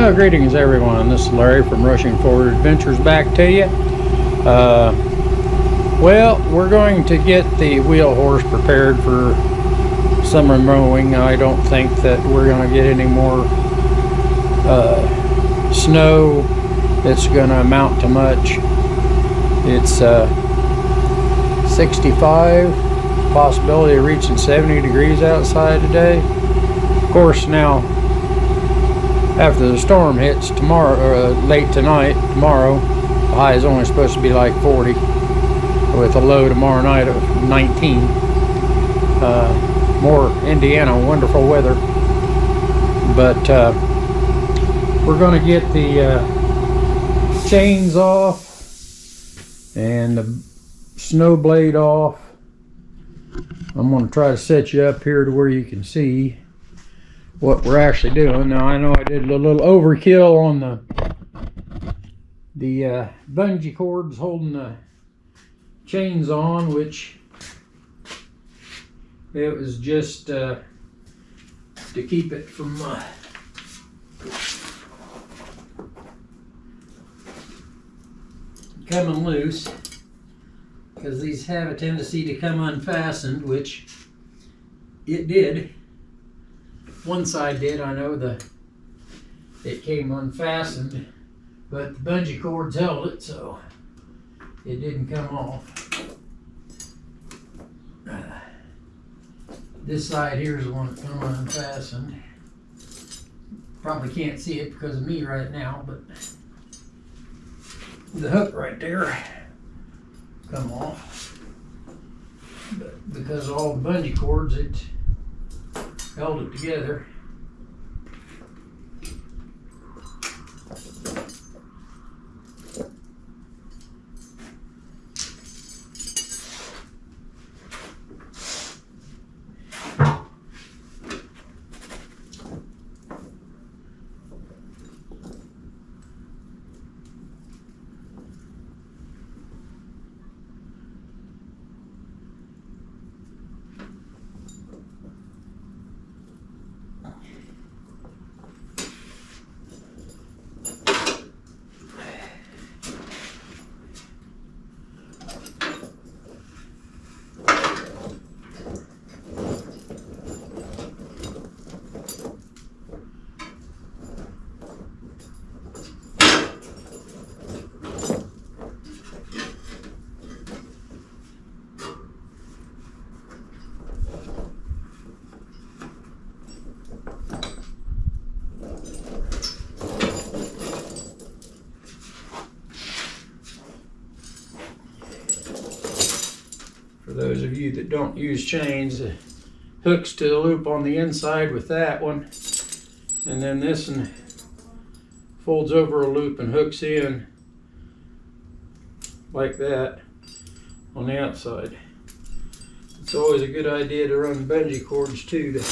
Well, greetings everyone. This is Larry from Rushing Forward Adventures back to you. Well, we're going to get the wheel horse prepared for summer mowing. I don't think that we're going to get any more snow that's going to amount to much. It's 65, possibility of reaching 70 degrees outside today. Of course, now after the storm hits tomorrow, or late tonight, tomorrow, the high is only supposed to be like 40, with a low tomorrow night of 19. More Indiana wonderful weather. But we're going to get the chains off and the snow blade off. I'm going to try to set you up here to where you can see what we're actually doing. Now, I know I did a little overkill on the bungee cords holding the chains on, which it was just to keep it from coming loose, because these have a tendency to come unfastened, which it did. One side did. I know it came unfastened, but the bungee cords held it, so it didn't come off. This side here is the one that come unfastened. Probably can't see it because of me right now, but the hook right there come off. But because of all the bungee cords, it held it together. For those of you that don't use chains, the hook's to the loop on the inside with that one, and then this one folds over a loop and hooks in like that on the outside. It's always a good idea to run bungee cords too to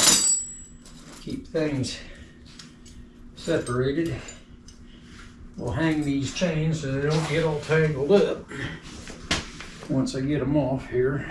keep things separated. We'll hang these chains so they don't get all tangled up once I get them off here.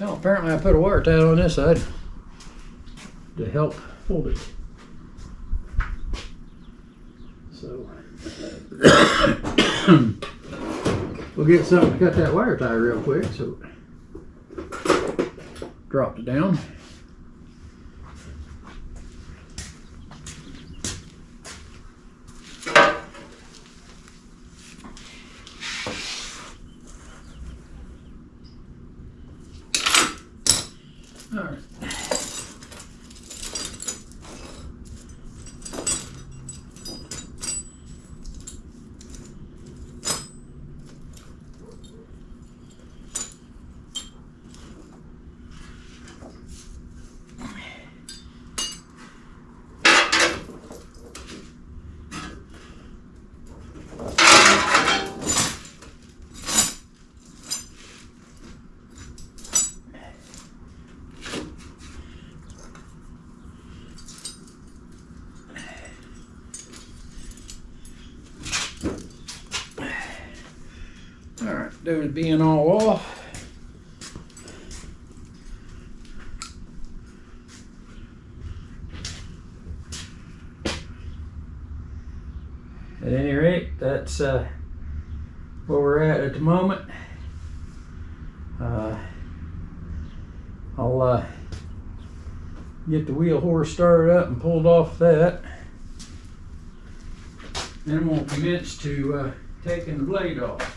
Well, apparently I put a wire tie on this side to help hold it. So we'll get something to cut that wire tie real quick. So drop it down. All right. Alright, those being all off. At any rate, that's where we're at the moment. I'll get the wheel horse started up and pulled off that. Then we'll commence to taking the blade off.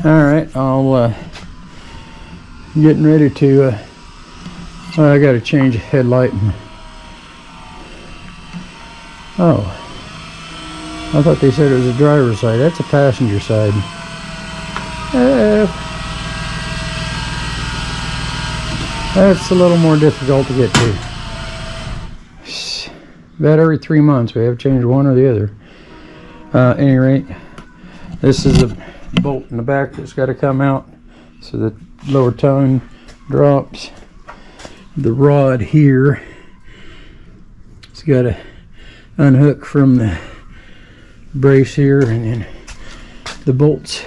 Alright, I'll getting ready to I gotta change the headlight. Oh, I thought they said it was a driver's side. That's a passenger side. That's a little more difficult to get to. About every 3 months we have to change one or the other. Any rate, this is a bolt in the back that's got to come out so the lower tongue drops. The rod here, it's got to unhook from the brace here, and then the bolts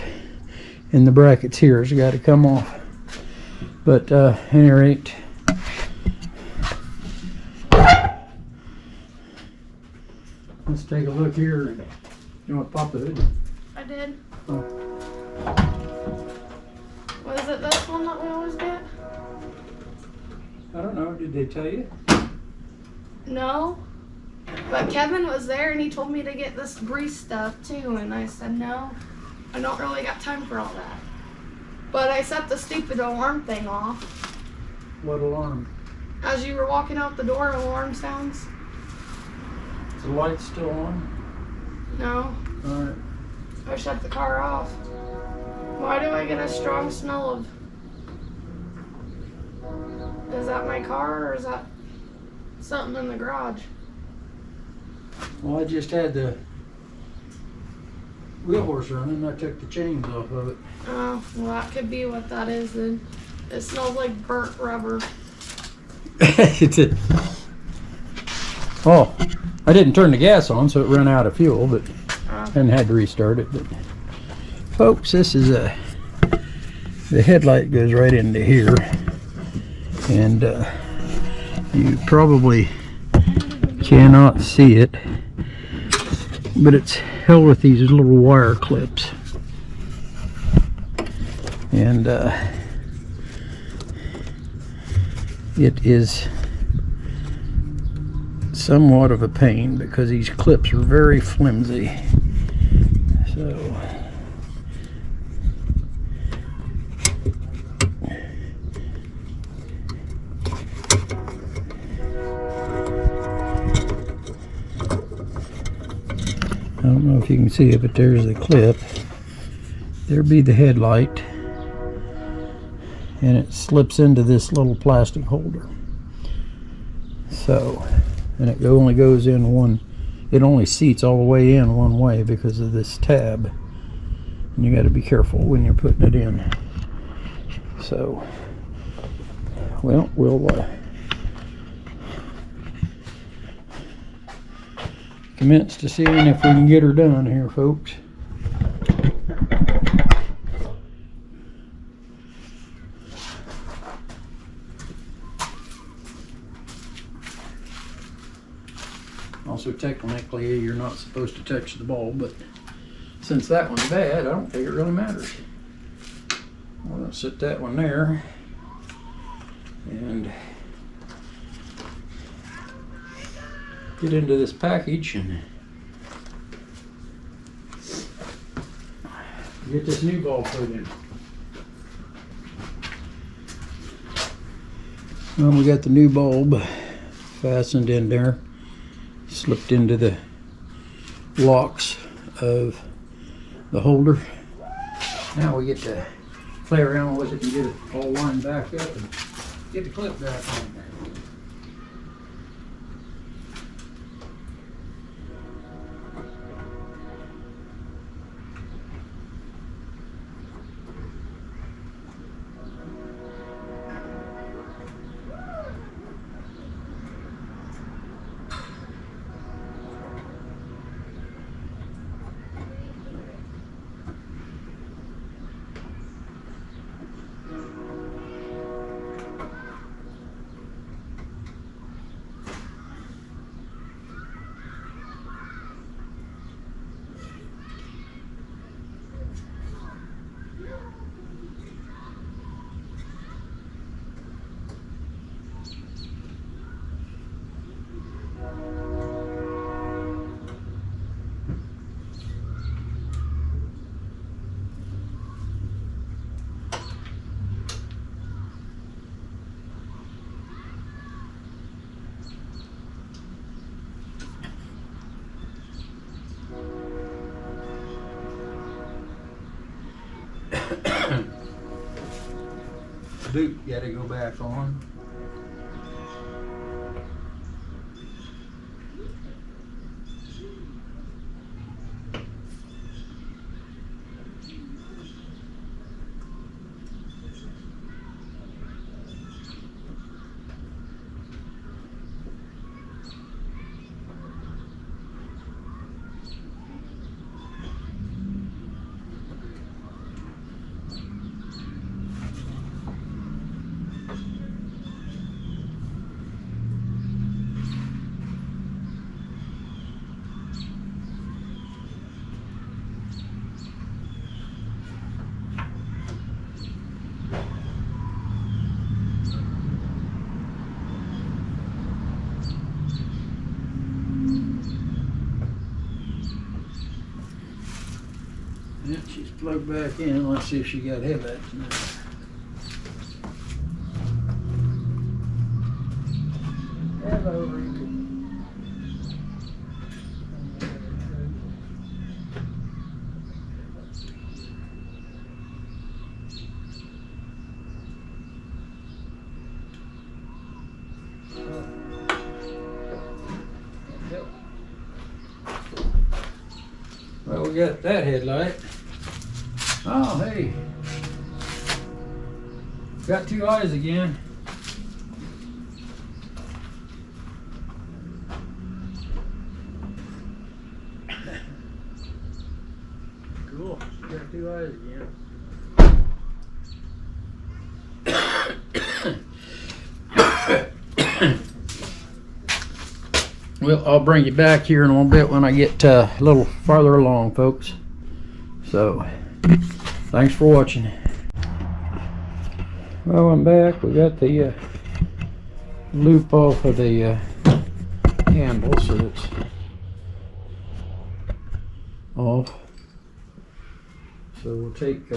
in the brackets here has got to come off. But at any rate, let's take a look here. You want to pop the hood? I did. Oh. Was it this one that we always get? I don't know. Did they tell you? No. But Kevin was there and he told me to get this grease stuff too, and I said no. I don't really got time for all that. But I set the stupid alarm thing off. What alarm? As you were walking out the door, alarm sounds. Is the light still on? No. Alright. I shut the car off. Why do I get a strong smell of... Is that my car or is that something in the garage? Well, I just had the wheel horse running and I took the chains off of it. Oh, well that could be what that is then. It smells like burnt rubber. Oh, I didn't turn the gas on, so it ran out of fuel, but and had to restart it. But folks, this is the headlight goes right into here, and you probably cannot see it, but it's held with these little wire clips, and it is somewhat of a pain because these clips are very flimsy. So I don't know if you can see it, but there's the clip. There be the headlight, and it slips into this little plastic holder. So, and it only goes in one, it only seats all the way in one way because of this tab. And you got to be careful when you're putting it in. So, well, we'll commence to seeing if we can get her done here, folks. Also, technically, you're not supposed to touch the bulb, but since that one's bad, I don't think it really matters. I'm going to sit that one there and get into this package and get this new bulb put in. Well, we got the new bulb fastened in there, slipped into the locks of the holder. Now we get to play around with it and get it all lined back up and get the clip back on there. Boot got to go back on. plug back in. Let's see if she got headlights in there. Hello, Ricky. Well, we got that headlight. Oh, hey. Got two eyes again. Cool. Got two eyes again. Well, I'll bring you back here in a little bit when I get a little farther along, folks. So, thanks for watching. Well, I'm back. We got the loop off of the handle, so it's off. So we'll take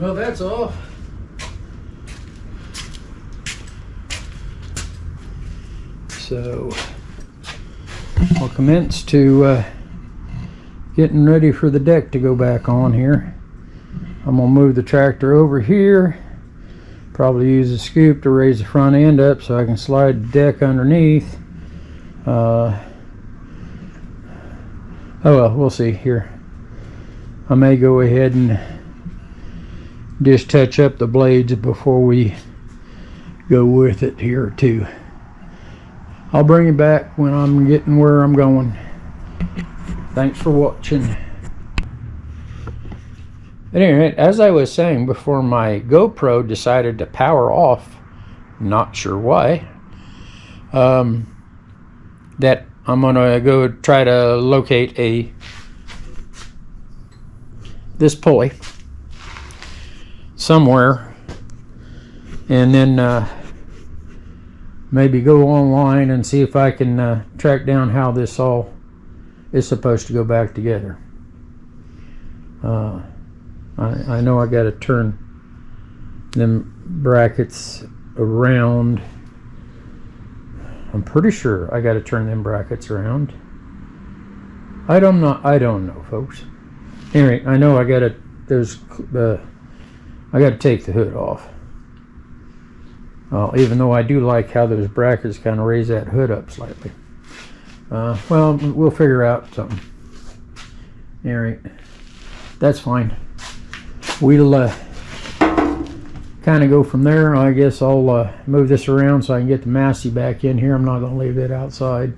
Well, that's off. So I'll commence to getting ready for the deck to go back on here. I'm gonna move the tractor over here, probably use a scoop to raise the front end up so I can slide the deck underneath. Oh well, we'll see here. I may go ahead and just touch up the blades before we go with it here too. I'll bring you back when I'm getting where I'm going. Thanks for watching. At any rate, as I was saying before, my GoPro decided to power off, not sure why, that I'm gonna go try to locate this pulley somewhere, and then maybe go online and see if I can track down how this all is supposed to go back together. I know I got to turn them brackets around. I'm pretty sure I got to turn them brackets around. I don't know, folks. Anyway, I know I got to. I got to take the hood off. Even though I do like how those brackets kind of raise that hood up slightly. Well, we'll figure out something. All right, that's fine. We'll kind of go from there. I guess I'll move this around so I can get the Massey back in here. I'm not going to leave it outside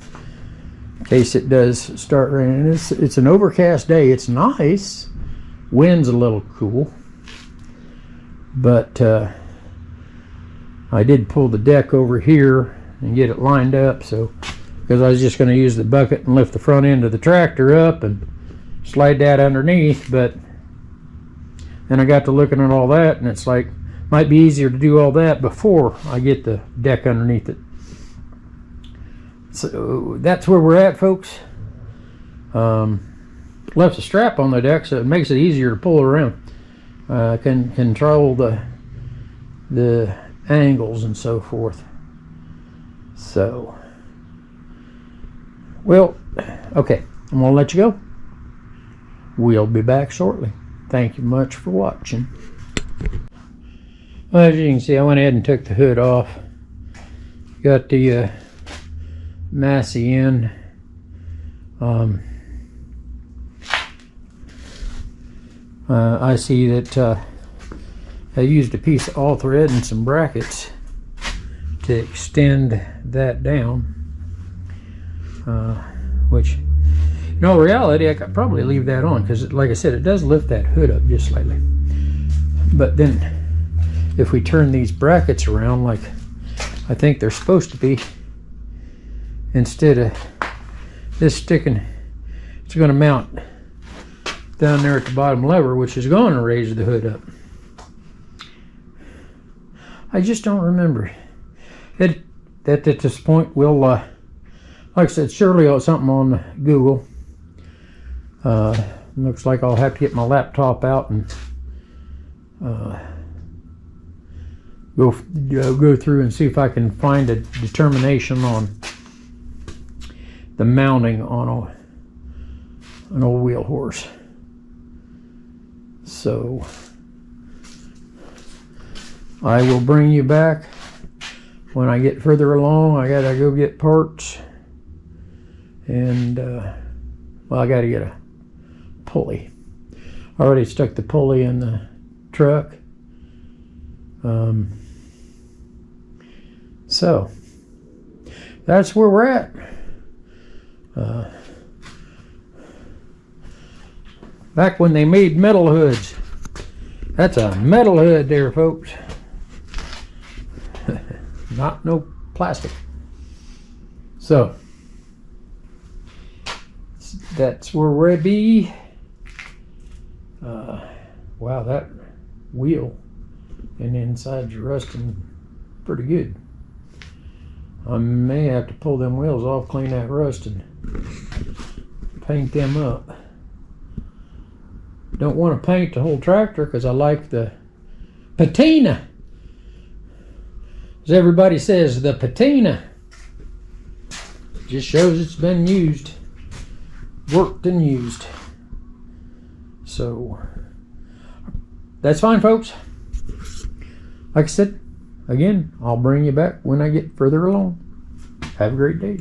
in case it does start raining. It's an overcast day. It's nice. Wind's a little cool, but I did pull the deck over here and get it lined up, so because I was just going to use the bucket and lift the front end of the tractor up and slide that underneath, but then I got to looking at all that, and it's like, might be easier to do all that before I get the deck underneath it. So that's where we're at, folks. Left a strap on the deck, so it makes it easier to pull it around. Can control the angles and so forth. So, well, okay, I'm gonna let you go. We'll be back shortly. Thank you much for watching. Well, as you can see, I went ahead and took the hood off. Got the Massey in. I see that I used a piece of all thread and some brackets to extend that down, which in all reality I could probably leave that on because, like I said, it does lift that hood up just slightly. But then if we turn these brackets around like I think they're supposed to be, instead of this sticking, it's going to mount down there at the bottom lever, which is going to raise the hood up. I just don't remember it at this point. We'll like I said, surely something on Google. Looks like I'll have to get my laptop out and go through and see if I can find a determination on the mounting on an old wheel horse. So I will bring you back when I get further along. I gotta go get parts, and well, I gotta get a pulley. I already stuck the pulley in the truck. So that's where we're at. Back when they made metal hoods. That's a metal hood there, folks. Not no plastic. So that's where we'll be. Wow, that wheel and inside's rusting pretty good. I may have to pull them wheels off, clean that rust, and paint them up. Don't want to paint the whole tractor because I like the patina. As everybody says, the patina. Just shows it's been used, worked and used. So that's fine, folks. Like I said, again, I'll bring you back when I get further along. Have a great day.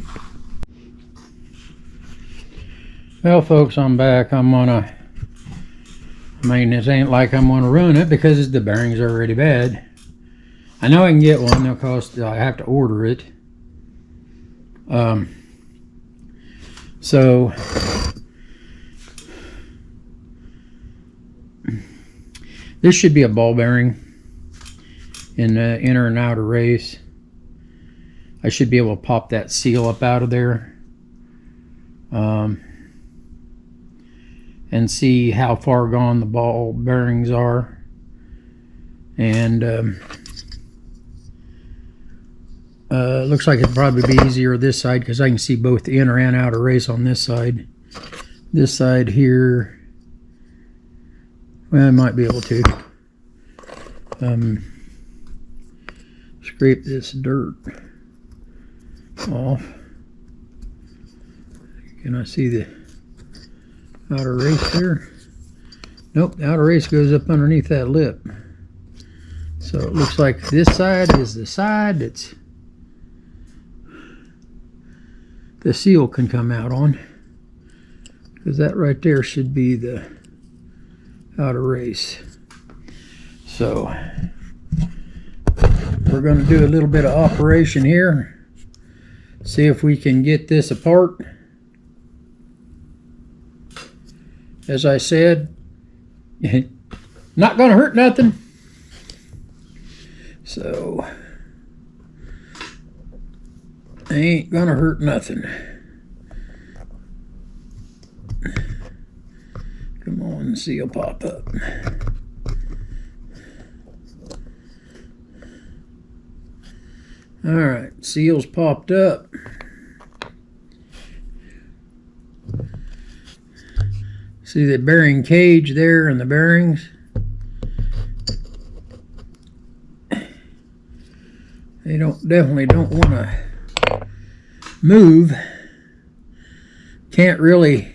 Well, folks, I'm back. This ain't like I'm gonna run it because the bearings are already bad. I know I can get one. They'll cost. I have to order it. So this should be a ball bearing in the inner and outer race. I should be able to pop that seal up out of there. And see how far gone the ball bearings are. And looks like it'd probably be easier this side because I can see both the inner and outer race on this side. This side here, well, I might be able to scrape this dirt off. Can I see the outer race there? Nope, the outer race goes up underneath that lip. So it looks like this side is the side that's the seal can come out on, because that right there should be the outer race. So we're going to do a little bit of operation here, see if we can get this apart. As I said, not going to hurt nothing. So ain't gonna hurt nothing. Come on, seal pop up. All right, seals popped up. See the bearing cage there and the bearings. They definitely don't want to move. Can't really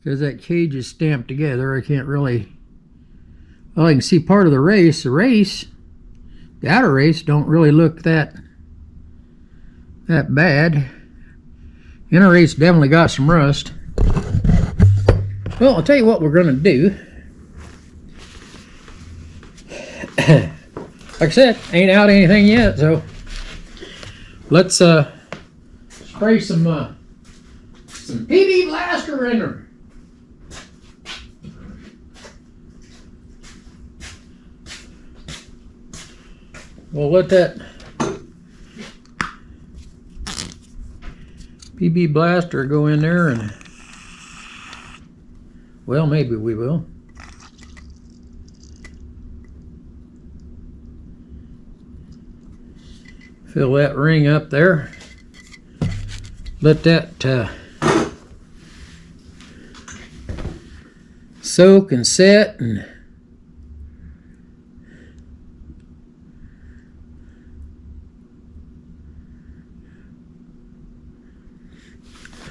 because that cage is stamped together. I can't really, well, I can see part of the race. The outer race don't really look that bad. Inner race definitely got some rust. Well, I'll tell you what we're going to do. Like I said, ain't out anything yet, so let's spray some PB Blaster in her. We'll let that PB Blaster go in there, and well, maybe we will. Fill that ring up there. Let that soak and set, and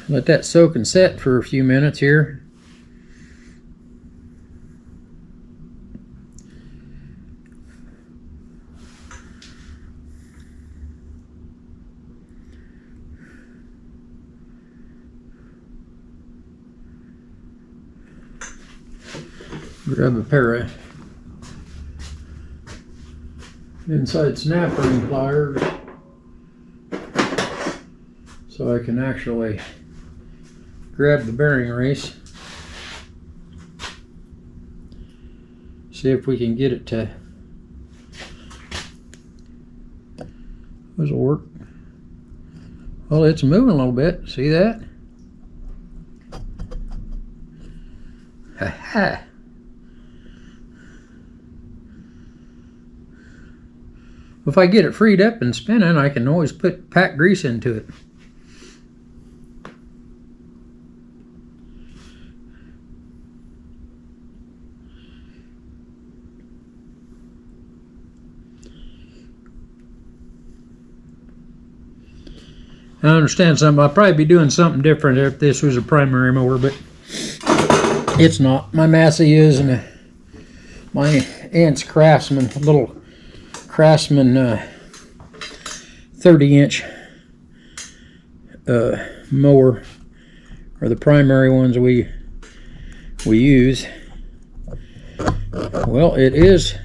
let that soak and set for a few minutes here. Grab a pair of inside snap ring pliers so I can actually grab the bearing race. See if we can get it to, this'll work. Well, it's moving a little bit. See that? Ha ha. If I get it freed up and spinning, I can always pack grease into it. I understand something. I'd probably be doing something different if this was a primary mower, but it's not. My Massey is, and my aunt's Craftsman, a little Craftsman 30-inch mower are the primary ones we use. Well, it is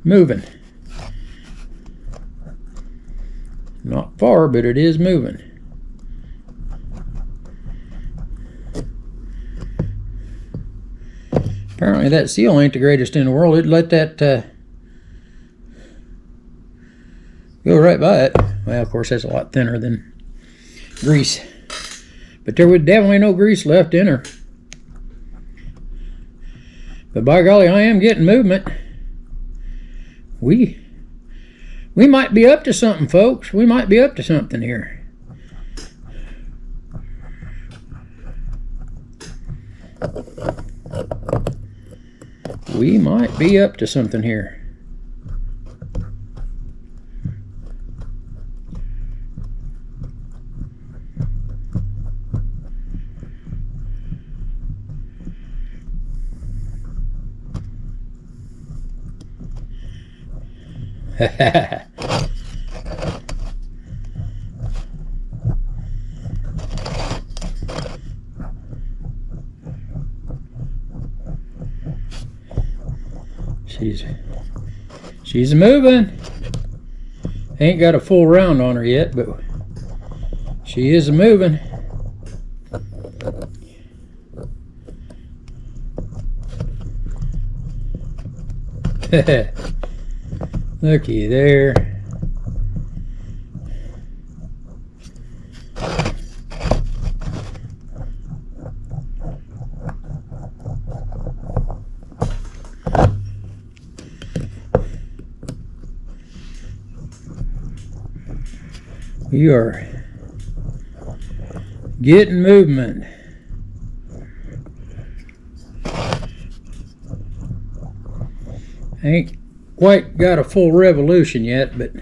moving. Not far, but it is moving. Apparently that seal ain't the greatest in the world. It'd let that go right by it. Well, of course, that's a lot thinner than grease. But there was definitely no grease left in her. But by golly, I am getting movement. We might be up to something, folks. We might be up to something here. We might be up to something here. She's moving. Ain't got a full round on her yet, but she is moving. Looky there. We are getting movement. Ain't quite got a full revolution yet, but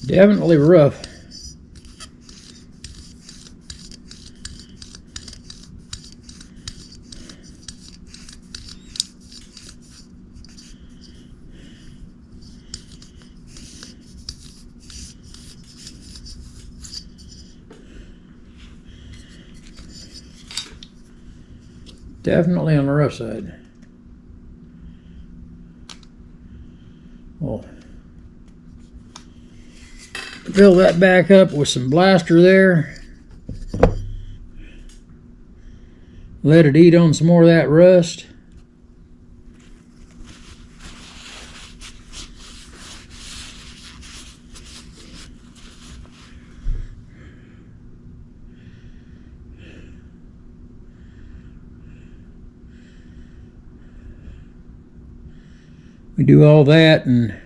definitely rough. Definitely on the rough side. Well, fill that back up with some blaster there. Let it eat on some more of that rust. We do all that and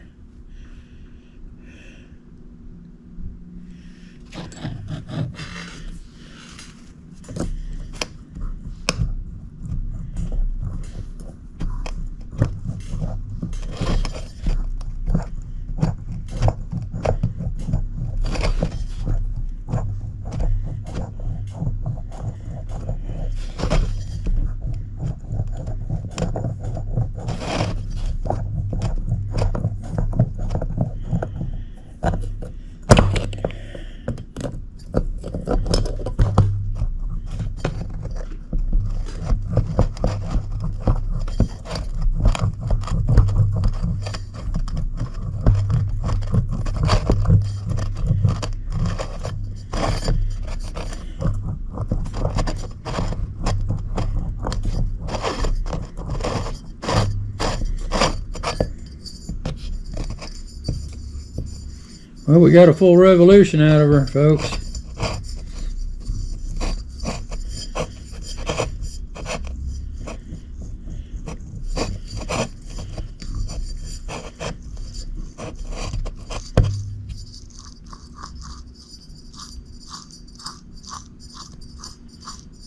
Well, we got a full revolution out of her, folks.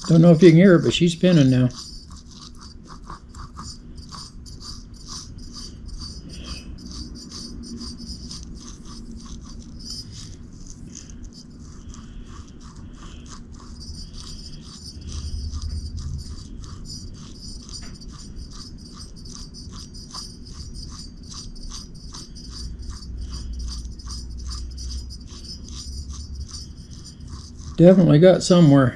Don't know if you can hear it, but she's spinning now. Definitely got somewhere.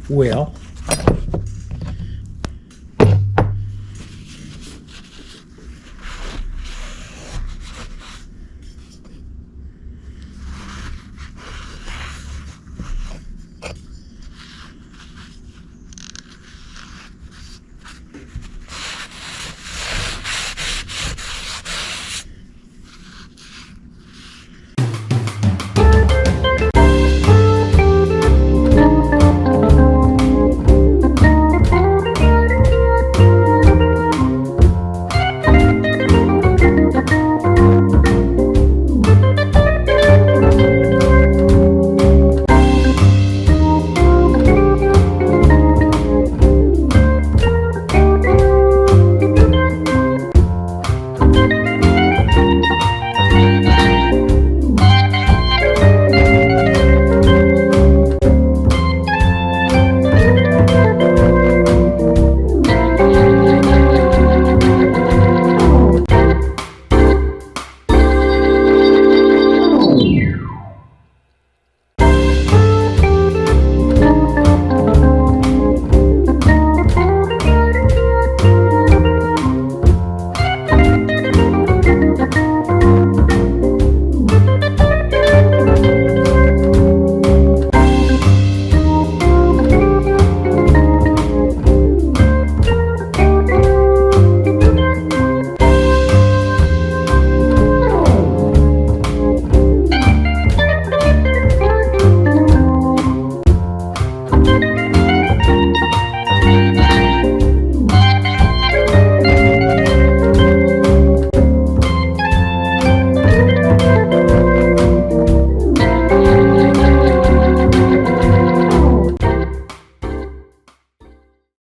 Well,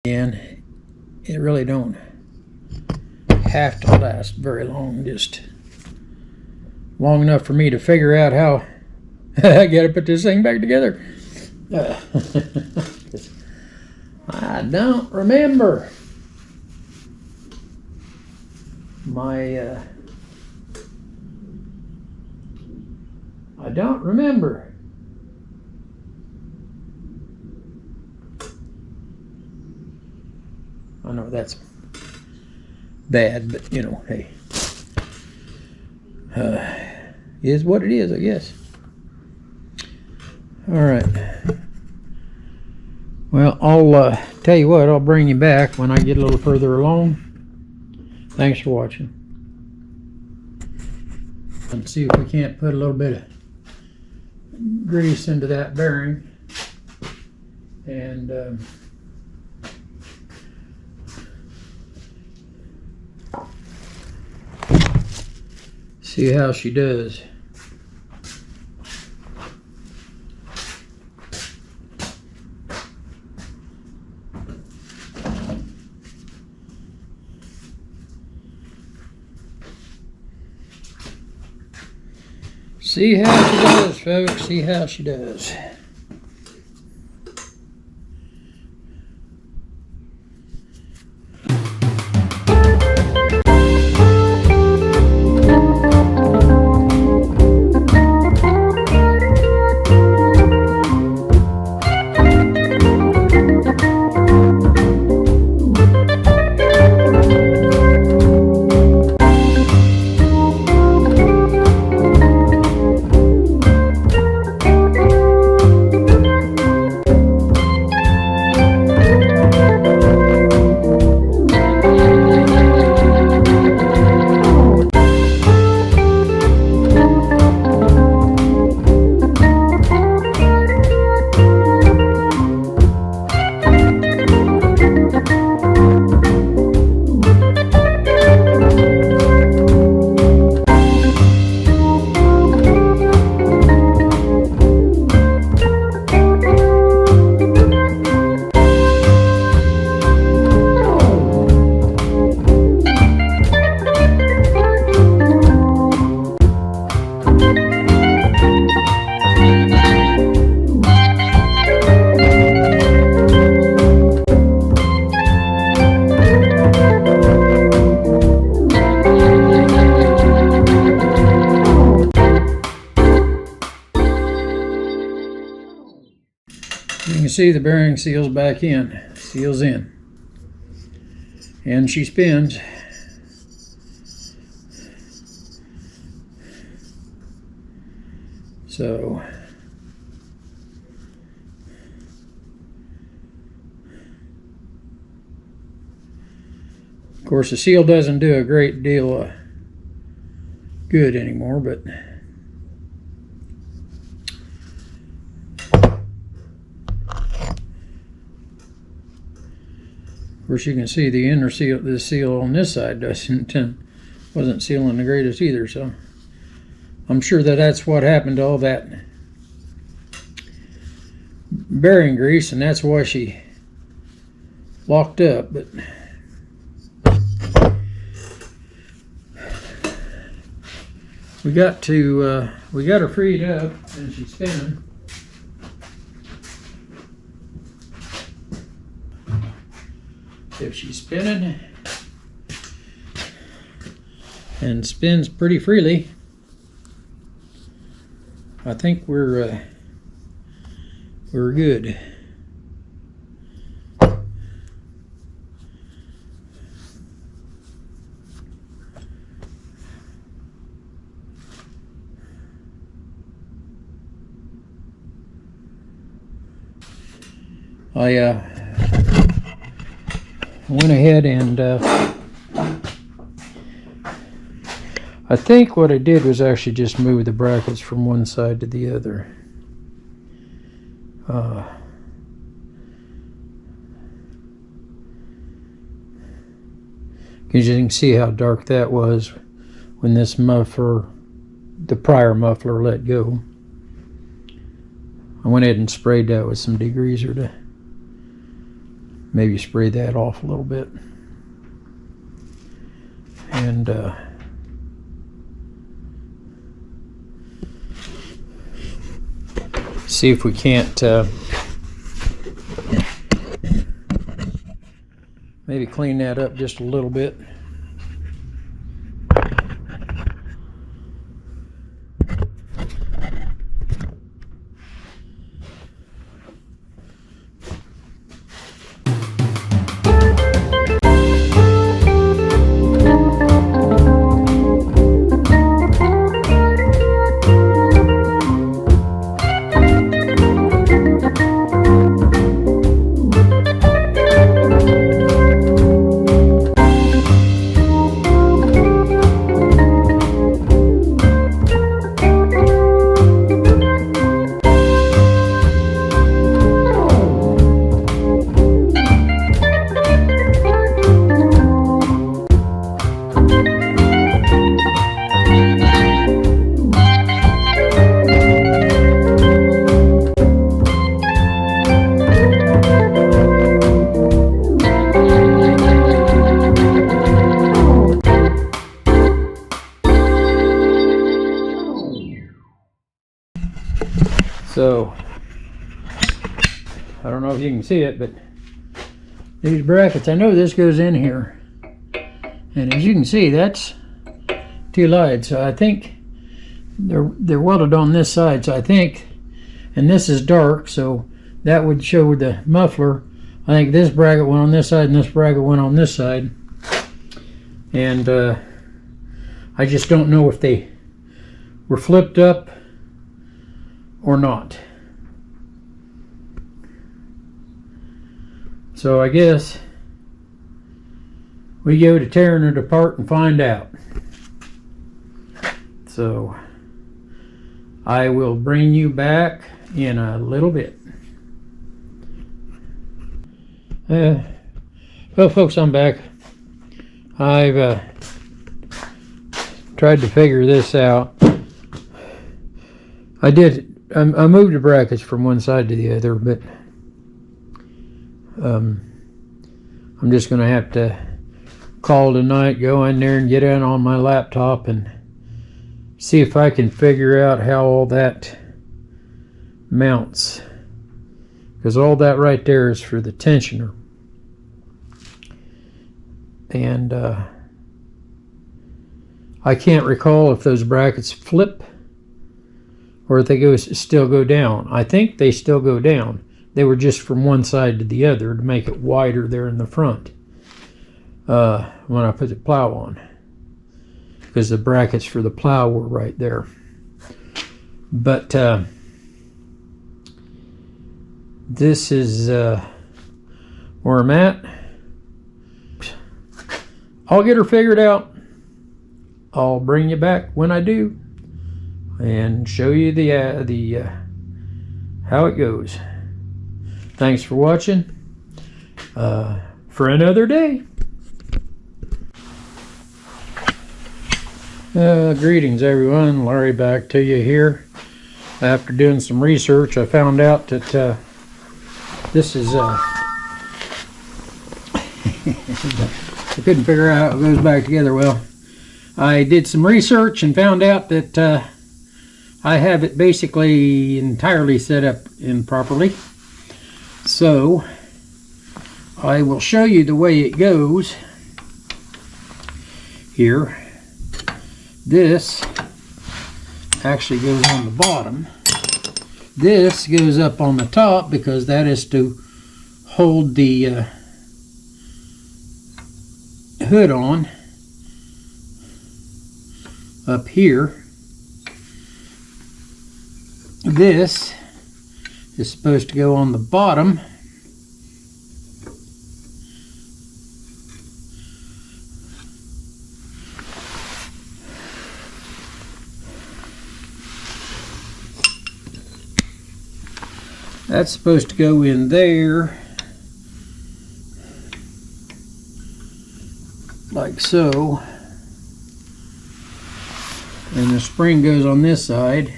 and it really don't have to last very long, just long enough for me to figure out how I gotta put this thing back together. I don't remember my I don't remember. I know that's bad, but you know, hey, is what it is, I guess. All right. Well, I'll tell you what, I'll bring you back when I get a little further along. Thanks for watching. And see if we can't put a little bit of grease into that bearing. And see how she does. See how she does, folks. See how she does. see, the bearing seals back in, seals in, and she spins. So of course the seal doesn't do a great deal of good anymore, but of course you can see the inner seal, the seal on this side wasn't sealing the greatest either, so I'm sure that that's what happened to all that bearing grease, and that's why she locked up. But we got her freed up, and she's spinning. If she's spinning and spins pretty freely, I think we're good. I went ahead and I think what I did was actually just move the brackets from one side to the other. Because you can see how dark that was when this muffler, the prior muffler, let go. I went ahead and sprayed that with some degreaser to maybe spray that off a little bit. And see if we can't maybe clean that up just a little bit. So I don't know if you can see it, but these brackets, I know this goes in here, and as you can see, that's two lides. So I think they're welded on this side. So I think, and this is dark, so that would show the muffler. I think this bracket went on this side, and this bracket went on this side. And I just don't know if they were flipped up or not. So I guess we go to tearing it apart and find out. So I will bring you back in a little bit. Well, folks, I'm back. I've tried to figure this out. I moved the brackets from one side to the other, but I'm just going to have to call tonight, go in there and get in on my laptop and see if I can figure out how all that mounts. Because all that right there is for the tensioner. And I can't recall if those brackets flip or if they still go down. I think they still go down, They were just from one side to the other to make it wider there in the front when I put the plow on, because the brackets for the plow were right there. But this is where I'm at. I'll get her figured out. I'll bring you back when I do and show you the how it goes. Thanks for watching. For another day. Greetings everyone, Larry back to you here. After doing some research, I found out that this is I couldn't figure out how it goes back together well. I did some research and found out that I have it basically entirely set up improperly. So I will show you the way it goes here. This actually goes on the bottom. This goes up on the top because that is to hold the hood on up here. This is supposed to go on the bottom. That's supposed to go in there, like so. And the spring goes on this side.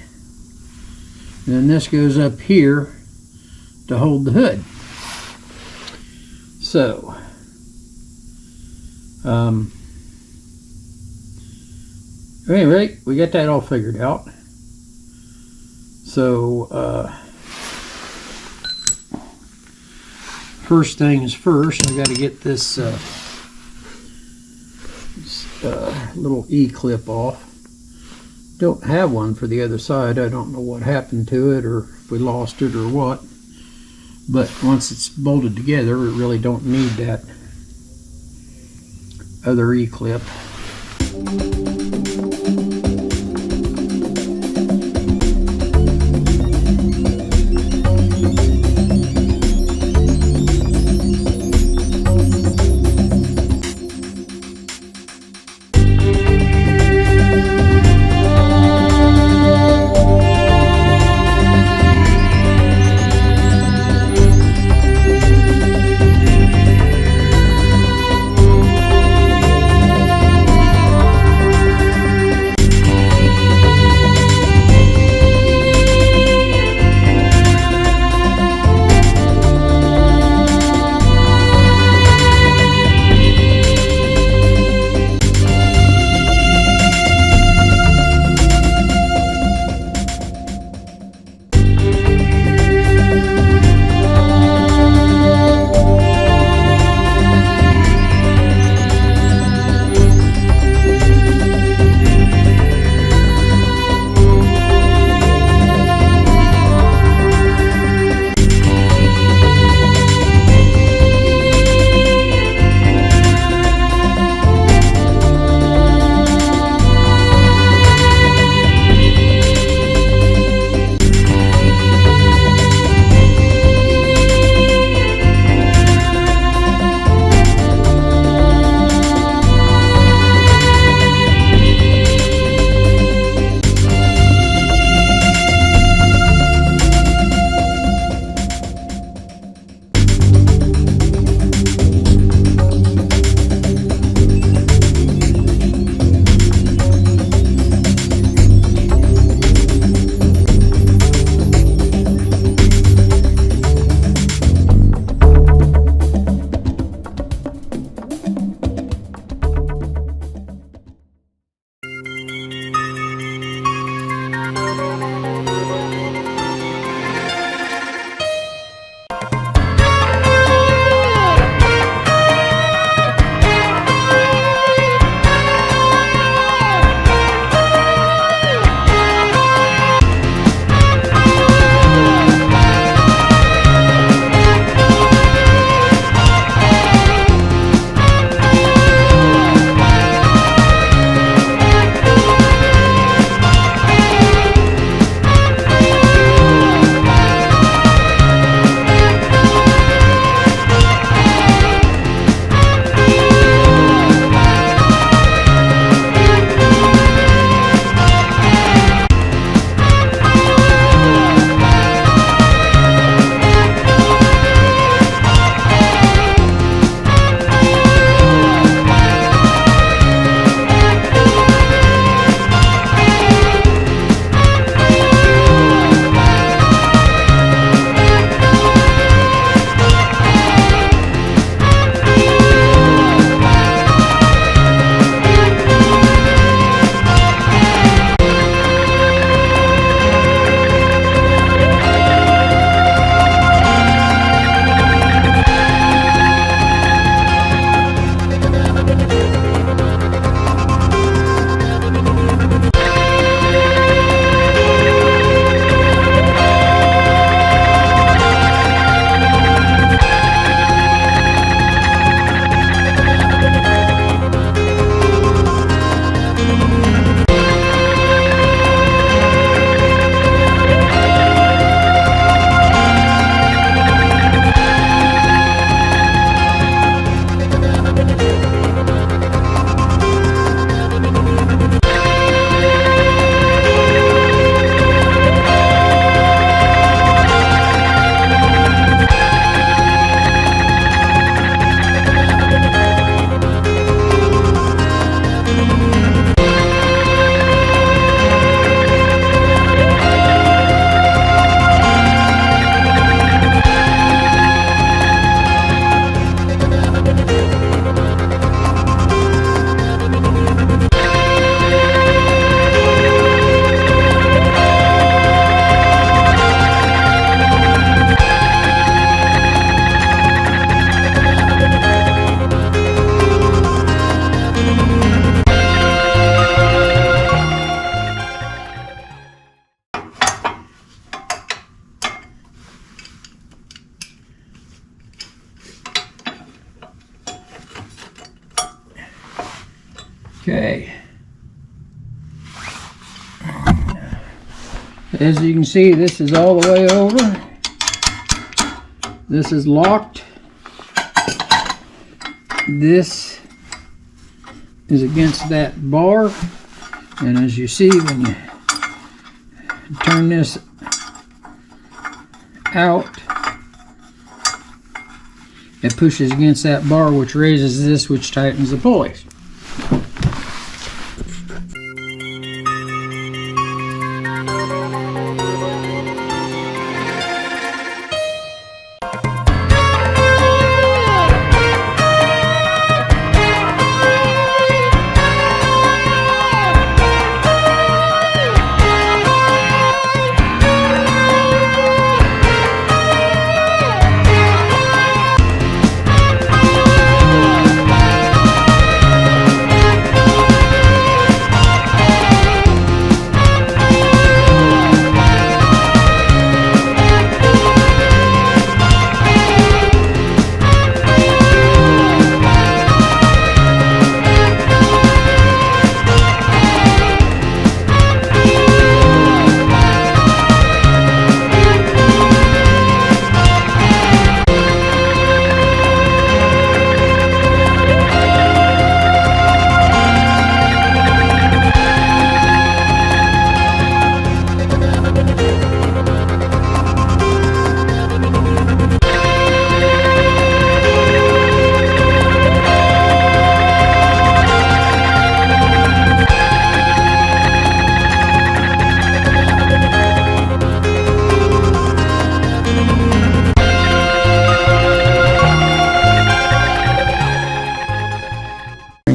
And then this goes up here to hold the hood. So, anyway, we got that all figured out. So, first things first, I got to get this little E-clip off. Don't have one for the other side. I don't know what happened to it, or if we lost it or what. But once it's bolted together, it really don't need that other E-clip. Okay. As you can see, this is all the way over. This is locked. This is against that bar. And as you see, when you turn this out, it pushes against that bar, which raises this, which tightens the pulleys.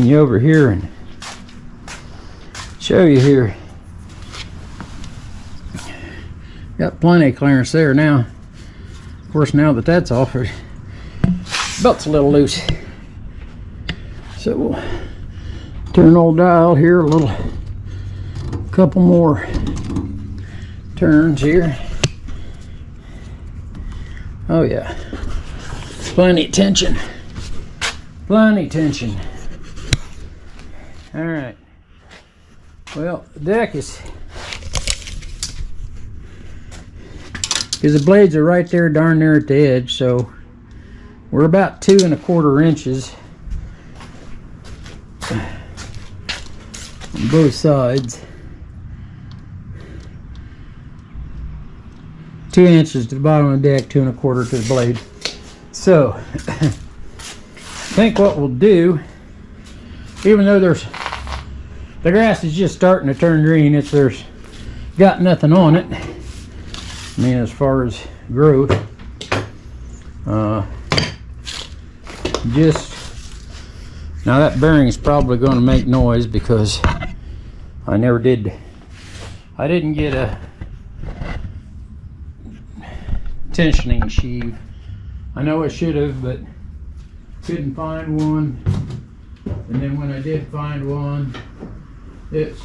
You over here and show you here. Got plenty of clearance there now. Of course, now that that's off, the belt's a little loose. So we'll turn old dial here a little, couple more turns here. Oh yeah, plenty of tension. Plenty of tension. All right. Well, the deck is, because the blades are right there, darn near at the edge, so we're about 2 1/4 inches on both sides. 2 inches to the bottom of the deck, 2 1/4 to the blade. So, I think what we'll do, even though the grass is just starting to turn green, there's got nothing on it. I mean, as far as growth, just now that bearing is probably going to make noise because I didn't get a tensioning sheave. I know I should have, but couldn't find one. And then when I did find one, it's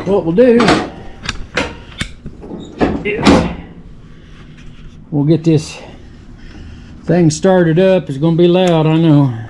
what we'll do is we'll get this thing started up. It's going to be loud, I know.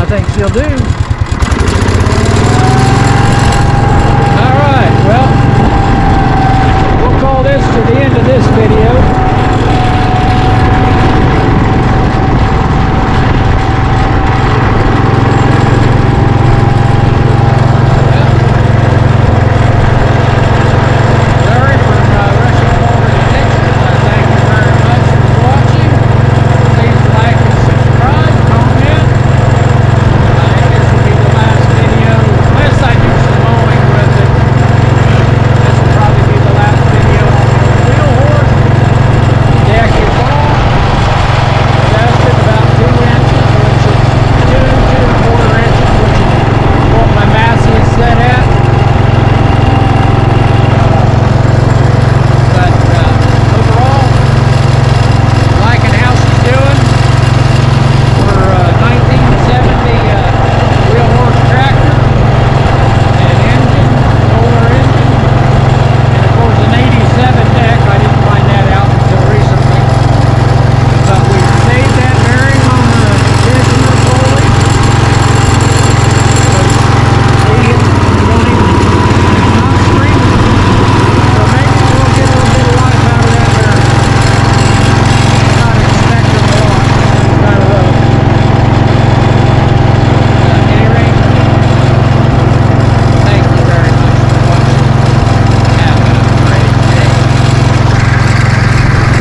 think she'll do.